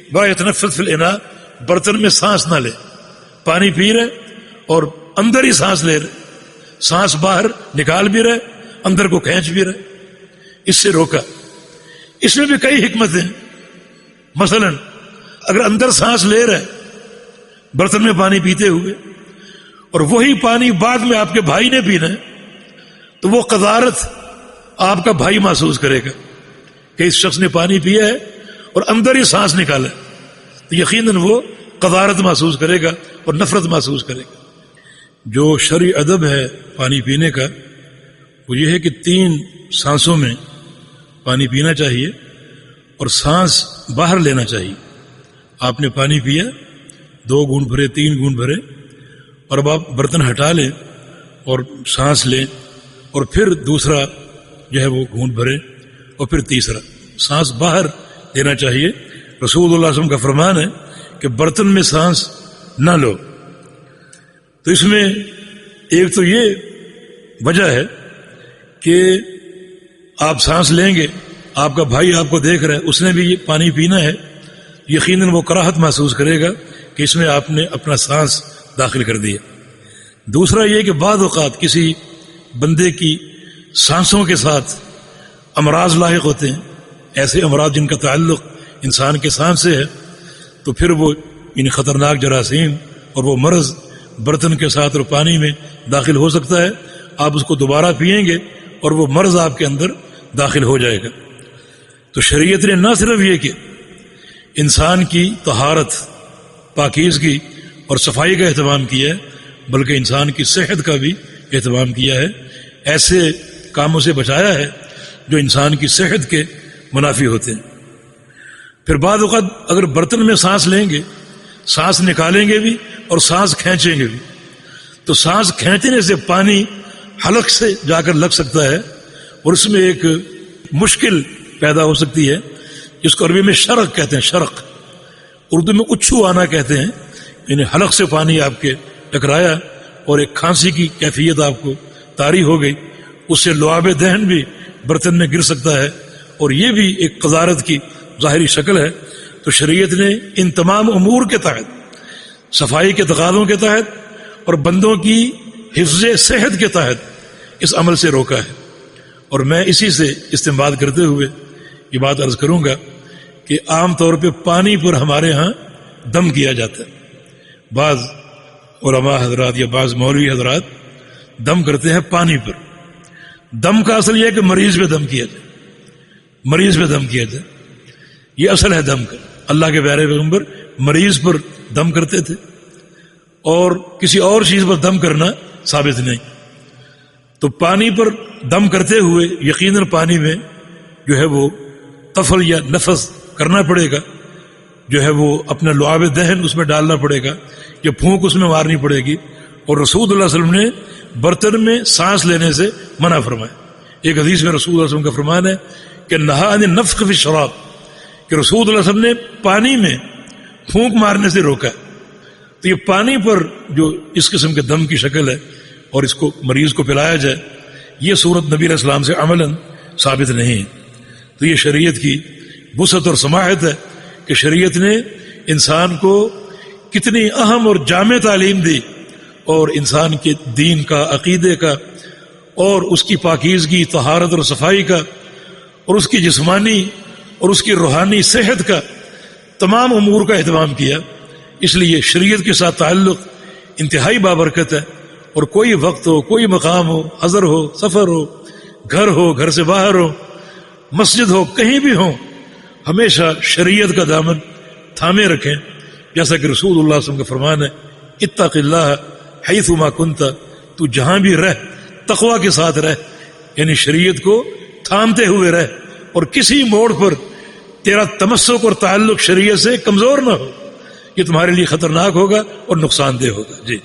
وا یتنفس فی الاناء، برتن میں سانس نہ لے، پانی پی رہے اور اندر ہی سانس لے رہے، سانس باہر نکال بھی رہے، اندر کو کھینچ بھی رہے، اس سے روکا۔ اس میں بھی کئی حکمتیں، مثلا اگر اندر سانس لے رہے برتن میں پانی پیتے ہوئے اور وہی پانی بعد میں آپ کے بھائی نے پینا ہے، تو وہ قذارت آپ کا بھائی محسوس کرے گا کہ اس شخص نے پانی پیا ہے اور اندر ہی سانس نکالا ہے، تو یقیناً وہ قذارت محسوس کرے گا اور نفرت محسوس کرے گا۔ جو شرعی ادب ہے پانی پینے کا وہ یہ ہے کہ 3 سانسوں میں پانی پینا چاہیے اور سانس باہر لینا چاہیے۔ آپ نے پانی پیا، 2 گھونٹ بھرے، 3 گھونٹ بھرے، اور اب آپ برتن ہٹا لیں اور سانس لیں، اور پھر دوسرا جو ہے وہ گھونٹ بھرے، اور پھر تیسرا سانس باہر لینا چاہیے۔ رسول اللہ صلی اللہ علیہ وسلم کا فرمان ہے کہ برتن میں سانس نہ لو۔ تو اس میں ایک تو یہ وجہ ہے کہ آپ سانس لیں گے، آپ کا بھائی آپ کو دیکھ رہا ہے، اس نے بھی یہ پانی پینا ہے، یقیناً وہ کراہت محسوس کرے گا کہ اس میں آپ نے اپنا سانس داخل کر دیا۔ دوسرا یہ کہ بعض اوقات کسی بندے کی سانسوں کے ساتھ امراض لاحق ہوتے ہیں، ایسے امراض جن کا تعلق انسان کے سانس سے ہے، تو پھر وہ ان خطرناک جراثیم اور وہ مرض برتن کے ساتھ اور پانی میں داخل ہو سکتا ہے، آپ اس کو دوبارہ پئیں گے اور وہ مرض آپ کے اندر داخل ہو جائے گا۔ تو شریعت نے نہ صرف یہ کہ انسان کی طہارت، پاکیزگی اور صفائی کا اہتمام کیا ہے، بلکہ انسان کی صحت کا بھی اہتمام کیا ہے، ایسے کاموں سے بچایا ہے جو انسان کی صحت کے منافی ہوتے ہیں۔ پھر بعض اوقات اگر برتن میں سانس لیں گے، سانس نکالیں گے بھی اور سانس کھینچیں گے بھی، تو سانس کھینچنے سے پانی حلق سے جا کر لگ سکتا ہے اور اس میں ایک مشکل پیدا ہو سکتی ہے جس کو عربی میں شرق کہتے ہیں، شرق، اردو میں اچھو آنا کہتے ہیں، یعنی حلق سے پانی آپ کے ٹکرایا اور ایک کھانسی کی کیفیت آپ کو طاری ہو گئی، اس سے لعاب دہن بھی برتن میں گر سکتا ہے، اور یہ بھی ایک قذارت کی ظاہری شکل ہے۔ تو شریعت نے ان تمام امور کے تحت، صفائی کے تقاضوں کے تحت اور بندوں کی حفظ صحت کے تحت اس عمل سے روکا ہے۔ اور میں اسی سے استنباط کرتے ہوئے یہ بات عرض کروں گا کہ عام طور پہ پانی پر ہمارے ہاں دم کیا جاتا ہے، بعض علماء حضرات یا بعض مولوی حضرات دم کرتے ہیں پانی پر۔ دم کا اصل یہ ہے کہ مریض پہ دم کیا جائے، مریض پہ دم کیا جائے، یہ اصل ہے دم کا۔ اللہ کے پیارے پیغمبر مریض پر دم کرتے تھے، اور کسی اور چیز پر دم کرنا ثابت نہیں۔ تو پانی پر دم کرتے ہوئے یقیناً پانی میں جو ہے وہ طفل یا نفس کرنا پڑے گا، جو ہے وہ اپنا لعاب دہن اس میں ڈالنا پڑے گا یا پھونک اس میں مارنی پڑے گی۔ اور رسول اللہ صلی اللہ علیہ وسلم نے برتن میں سانس لینے سے منع فرمایا۔ ایک حدیث میں رسول اللہ علیہ وسلم کا فرمان ہے کہ نہا عن النفخ فی الشراب، کہ رسول اللہ علیہ وسلم نے پانی میں پھونک مارنے سے روکا ہے۔ تو یہ پانی پر جو اس قسم کے دم کی شکل ہے اور اس کو مریض کو پلایا جائے، یہ صورت نبی علیہ السلام سے عملاً ثابت نہیں ہے۔ تو یہ شریعت کی وسعت اور سماحت ہے کہ شریعت نے انسان کو کتنی اہم اور جامع تعلیم دی، اور انسان کے دین کا، عقیدے کا، اور اس کی پاکیزگی، طہارت اور صفائی کا، اور اس کی جسمانی اور اس کی روحانی صحت کا، تمام امور کا اہتمام کیا۔ اس لیے شریعت کے ساتھ تعلق انتہائی بابرکت ہے، اور کوئی وقت ہو، کوئی مقام ہو، حضر ہو، سفر ہو، گھر سے باہر ہو، مسجد ہو، کہیں بھی ہو، ہمیشہ شریعت کا دامن تھامے رکھیں، جیسا کہ رسول اللہ صلی اللہ علیہ وسلم کا فرمان ہے، اتق اللہ حیثما کنت، تو جہاں بھی رہ تقوی کے ساتھ رہ، یعنی شریعت کو تھامتے ہوئے رہ، اور کسی موڑ پر تیرا تمسک اور تعلق شریعت سے کمزور نہ ہو، یہ تمہارے لیے خطرناک ہوگا اور نقصان دہ ہوگا۔ جی